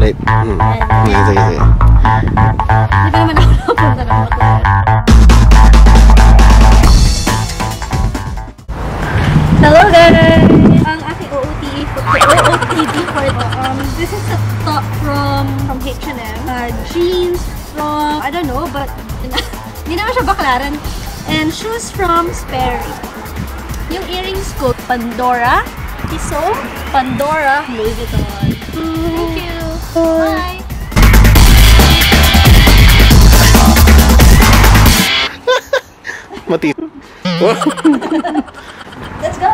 Right. Sige, sige, sige. Hindi pa naman ako nakapunta ng Baclaran. Hello guys! Ang aking OOTD for this is a top from H&M. Jeans from, I don't know, but hindi naman siya Baclaran. And shoes from Sperry. Yung earrings ko, Pandora. Tissot, Pandora, Louis Vuitton. Thank you! Bye! Mati. Let's go!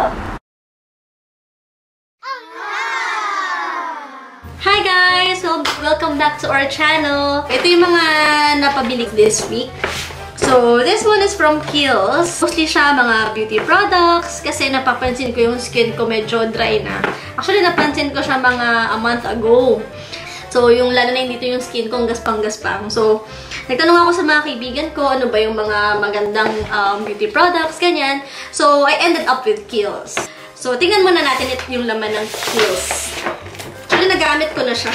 Hi guys! So, welcome back to our channel. Ito yung mga napabili this week. So, this one is from Kiehl's. Mostly siya mga beauty products kasi napapansin ko yung skin ko medyo dry na. Actually, napansin ko siya mga a month ago. So, yung lalo na dito yung skin ko, gaspang-gaspang. So, nagtanong ako sa mga kaibigan ko, ano ba yung mga magandang beauty products, ganyan. So, I ended up with Kiehl's. So, tingnan muna natin yung laman ng Kiehl's. Actually, nagamit ko na siya.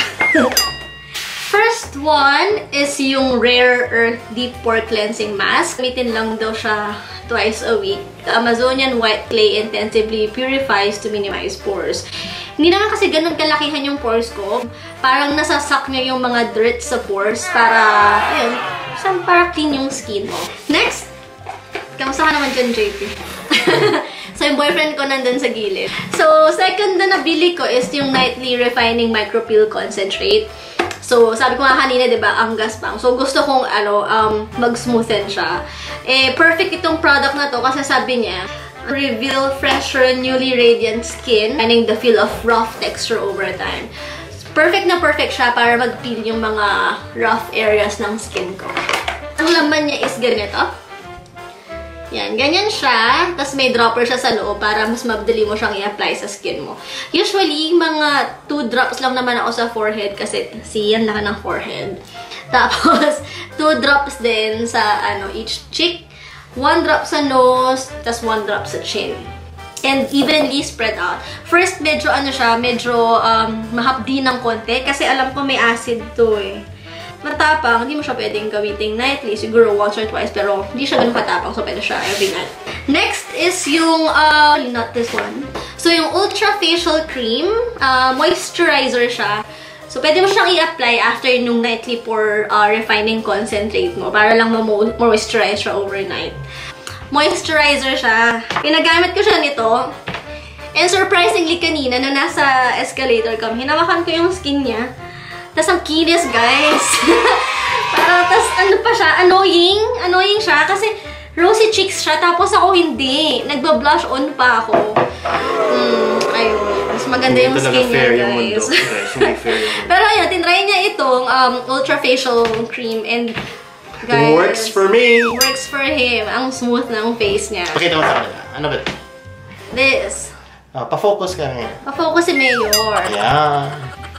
First one is yung Rare Earth Deep Pore Cleansing Mask. Gamitin lang daw siya twice a week. The Amazonian White Clay intensively purifies to minimize pores. Hindi naman kasi ganun kalakihan yung pores ko. Parang nasasak niya yung mga dirt sa pores para, ayun, para clean yung skin mo. Next, kamusta ka naman dyan, JP? So, yung boyfriend ko nandun sa gilid. So, second na nabili ko is yung Nightly Refining Micro Peel Concentrate. So, sabi ko nga kanina, diba, ang gaspang. So, gusto kong, mag-smoothen siya. Eh, perfect itong product na to kasi sabi niya, reveal fresher, newly radiant skin, finding the feel of rough texture over time. Perfect na perfect siya para mag-peel yung mga rough areas ng skin ko. Ang laman niya is ganito. Yan, ganyan siya. Tapos may dropper siya sa loob para mas madali mo siyang i-apply sa skin mo. Usually, mga 2 drops lang naman ako sa forehead kasi yan laki ng forehead. Tapos, 2 drops din sa each cheek. 1 drop sa nose, tapos 1 drop sa chin. And evenly spread out. First, medyo medyo mahapdi ng konti kasi alam ko may acid to eh. Matapang, hindi mo siya pwedeng gamitin nightly. Siguro once or twice, pero hindi siya ganun katapang. So, pwede siya every night. Next is yung, not this one. So, yung Ultra Facial Cream. Moisturizer siya. So, pwede mo siyang i-apply after yung nightly pore refining concentrate mo. Para lang ma-moisturize siya overnight. Moisturizer siya. Pinagamit ko siya nito. And surprisingly, kanina, na nasa escalator kami, hinawakan ko yung skin niya. Tas ang kinis, guys. Tas ano pa siya, annoying. Annoying siya kasi rosy cheeks siya, tapos ako hindi. Nagba-blush on pa ako. Ayun. Mas maganda yung skin niya, guys. Pero ayun, tinry niya itong Ultra Facial Cream and guys, works for me. Works for him. Ang smooth ng face niya. Pakita mo sa kanila. Ano ba ito? This. Pa-focus ka ngayon. Pa-focus si Mayor. Ayan.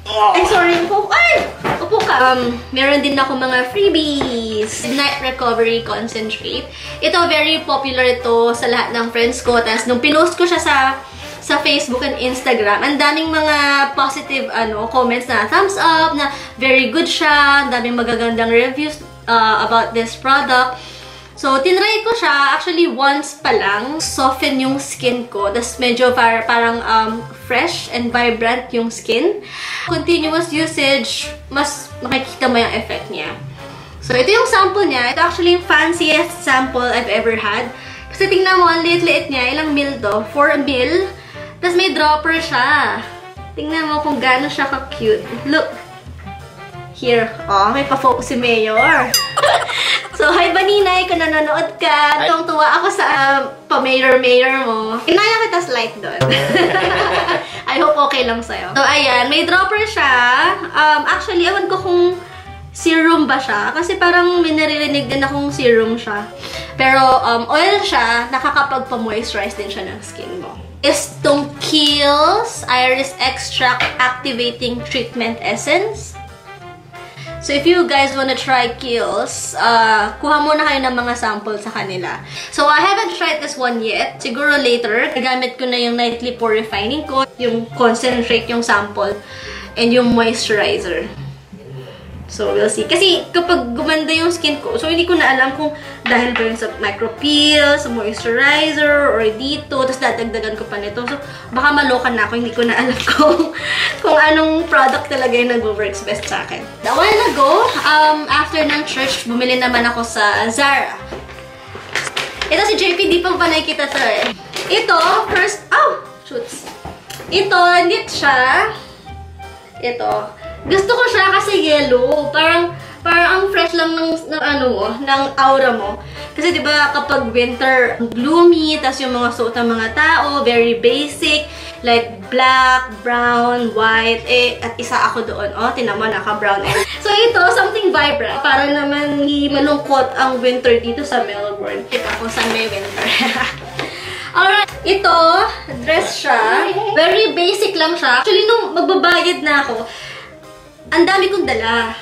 Ay, sorry. Ay! Upo ka. Meron din ako mga freebies. Night Recovery Concentrate. Ito, very popular ito sa lahat ng friends ko. Tapos, nung pinost ko siya sa Facebook and Instagram, ang daming mga positive comments na thumbs up, na very good siya, ang daming magagandang reviews about this product. So, tinry ko siya, actually once pa lang, soften yung skin ko, tas medyo parang fresh and vibrant yung skin. Continuous usage, mas makikita mo yung effect niya. So, ito yung sample niya. Ito actually yung fanciest sample I've ever had. Kasi tingnan mo, ang liit-liit niya, ilang mil to? 4 mil. Tas may dropper siya. Tingnan mo kung gaano siya ka-cute. Look! Here. Oh, may pa-focus si Mayor. So, hi Baninay, kung nanonood ka. Tuwang-tuwa ako sa pa-mayor-mayor mo. Inaya kita slide doon. I hope okay lang sa'yo. So, ayan. May dropper siya. Actually, ewan ko kung serum ba siya. Kasi parang may naririnig din akong serum siya. Pero, oil siya. Nakakapagpa-moisturize din siya ng skin mo. Is tong Kiehl's Iris Extract Activating Treatment Essence. So, if you guys wanna try Kiehl's, kuha muna kayo ng mga sample sa kanila. So, I haven't tried this one yet. Siguro later, nagamit ko na yung Nightly Pore Refining ko, yung concentrate yung sample, and yung moisturizer. So, we'll see. Kasi kapag gumanda yung skin ko, so hindi ko na alam kung dahil ba yun sa micropeel, sa moisturizer, or dito, tapos dadagdagan ko pa nito. So, baka malokan na ako, hindi ko na alam kung anong product talaga yung nag-works best sa akin. A while ago, after ng church, bumili naman ako sa Zara. Ito si JP, di pa nakikita to eh. Ito, first, shoots. Ito, knit siya. Ito. Gusto ko siya kasi yellow. Parang ang fresh lang ng aura mo. Kasi 'di ba kapag winter, gloomy, tas yung mga suot ng mga tao, very basic, like black, brown, white, at isa ako doon. Tinan mo, naka-brown. So ito, something vibrant. Para naman hindi malungkot ang winter dito sa Melbourne. Ito kung saan may winter. Alright, ito, dress siya. Very basic lang siya. Actually, nung magbabayad na ako, ang dami kong dala.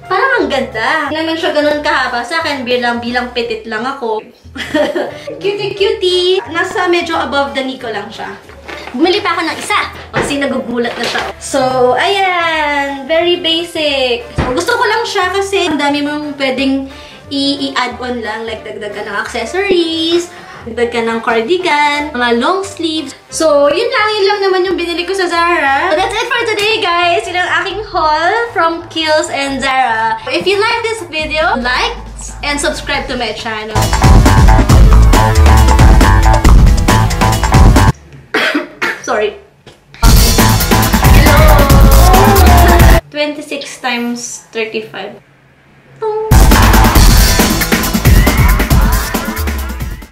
Parang ang ganda. Hindi naman siya ganun kahaba. Sa akin, bilang petit lang ako. Cutie-cutie. Nasa medyo above the knee ko lang siya. Bumili pa ako ng isa. Kasi nagugulat na siya. So, ayan. Very basic. So, gusto ko lang siya kasi ang dami mong pwedeng i-add on lang. Like, dagdag ka ng accessories. Dagdag ka ng cardigan, mga long sleeves. So, yun lang naman yung binili ko sa Zara. So, that's it for today, guys. Yun ang aking haul from Kiehl's and Zara. If you like this video, like and subscribe to my channel. Sorry. Hello! 26 times 35.